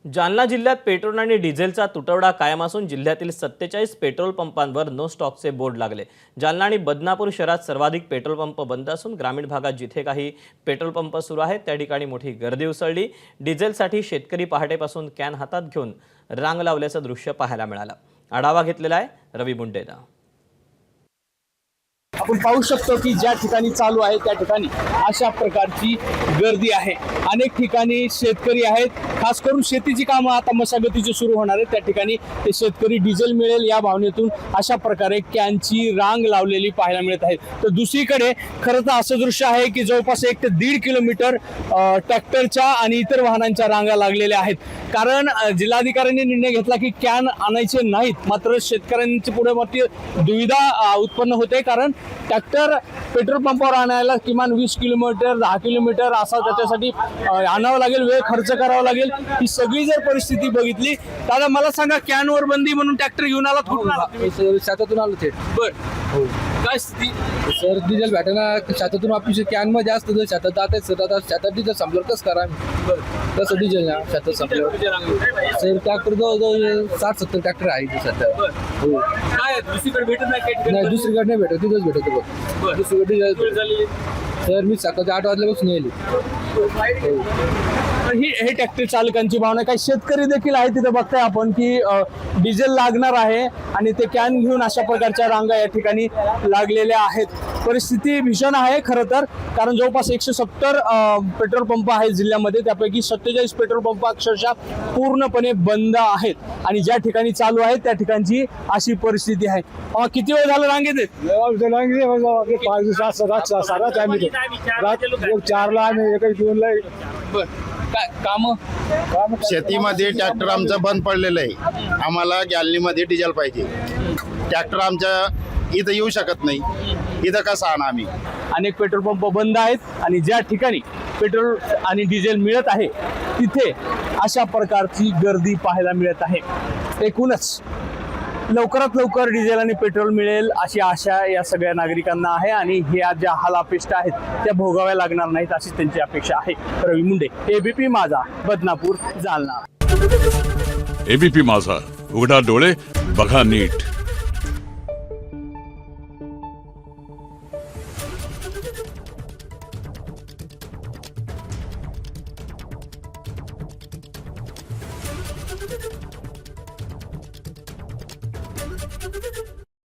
जालना जिल्ह्यात पेट्रोल आणि डिझेलचा तुटवडा कायम असून जिल्ह्यातील 47 पेट्रोल पंपांवर नो स्टॉकचे बोर्ड लागले। जालना आणि बदनापूर शहरात सर्वाधिक पेट्रोल पंप बंद असून ग्रामीण भागात जिथे काही पेट्रोल पंप सुरू आहेत त्या ठिकाणी मोठी गर्दी उसळली। डिझेलसाठी शेतकरी पहाटेपासून कॅन हातात घेऊन रांग लावल्याचं दृश्य पाहायला मिळालं। आढावा घेतलेला आहे रवी बुंडेनं। आपण पाहू शकतो की ज्या ठिकाणी चालू आहे त्या ठिकाणी अशा प्रकारची गर्दी आहे। अनेक ठिकाणी शेतकरी आहेत, खास करून शेतीची कामं आता मशागतीची सुरू होणार आहेत, त्या ठिकाणी ते शेतकरी डिझेल मिळेल या भावनेतून अशा प्रकारे कॅनची रांग लावलेली पाहायला मिळत आहे। तर दुसरीकडे खरं तर असं दृश्य आहे की जवळपास 1 ते 1.5 किलोमीटर ट्रॅक्टरच्या आणि इतर वाहनांच्या रांगा लागलेल्या आहेत। कारण जिल्हाधिकाऱ्यांनी निर्णय घेतला की कॅन आणायचे नाहीत, मात्र शेतकऱ्यांची पुढे मोठी दुविधा उत्पन्न होते। कारण ट्रॅक्टर पेट्रोल पंपावर आणायला किमान 20 किलोमीटर 10 किलोमीटर असा त्याच्यासाठी आणावं लागेल, वेळ खर्च करावा लागेल। ही सगळी जर परिस्थिती बघितली, दादा मला सांगा, कॅनवर बंदी म्हणून ट्रॅक्टर घेऊन आला शेतातून आलो थेट। बर, काय स्थिती सर? डिझेल भेटेना शेतातून वापिस कॅन मध्ये असतं, जर शेतात जात आहेत सर, आता शेतात डिझेल संपल्यावर कसं करा तसं डिझेल ना शेतात संपल्यावर सर ट्रॅक्टर जवळजवळ 60-70 ट्रॅक्टर आहे सध्या। हो, काय दुसरीकडे भेटत नाही दुसरीकडे नाही भेटत, तिथंच भेटत बघ। दुसरीकडे डिझेल सर मी सकाळी 8 वाजल्यापासून येईल। हे ट्रॅक्टर चालकांची भावना। काही शेतकरी देखील आहे तिथे बघताय आपण की डिझेल लागणार आहे आणि ते कॅन घेऊन अशा प्रकारच्या रांगा या ठिकाणी लागलेल्या आहेत। परिस्थिती भीषण आहे खरं तर, कारण जवळपास 170 पेट्रोल पंप आहेत जिल्ह्यामध्ये, त्यापैकी 47 पेट्रोल पंप अक्षरशः पूर्णपणे बंद आहेत आणि ज्या ठिकाणी चालू आहेत त्या ठिकाणची अशी परिस्थिती आहे। किती वेळ झालं रांगेत? काम शेतीमध्ये ट्रॅक्टर आमचं बंद पडलेलं आहे। आम्हाला गॅलनीमध्ये डिझेल पाहिजे। ट्रॅक्टर आमच्या इथं येऊ शकत नाही, इथं कसं आणा आम्ही? अनेक पेट्रोल पंप बंद आहेत आणि ज्या ठिकाणी पेट्रोल आणि डिझेल मिळत आहे तिथे अशा प्रकारची गर्दी पाहायला मिळत आहे। एकूणच लवकरात लवकर डिझेल आणि पेट्रोल मिळेल अशी आशा या सगळ्या नागरिकांना आहे आणि ह्या ज्या हालापेष्टा आहेत त्या भोगाव्या लागणार नाहीत अशी त्यांची अपेक्षा आहे। रवी मुंडे, एबीपी माझा, बदनापूर, जालना। एबीपी माझा, उघडा डोळे बघा नीट।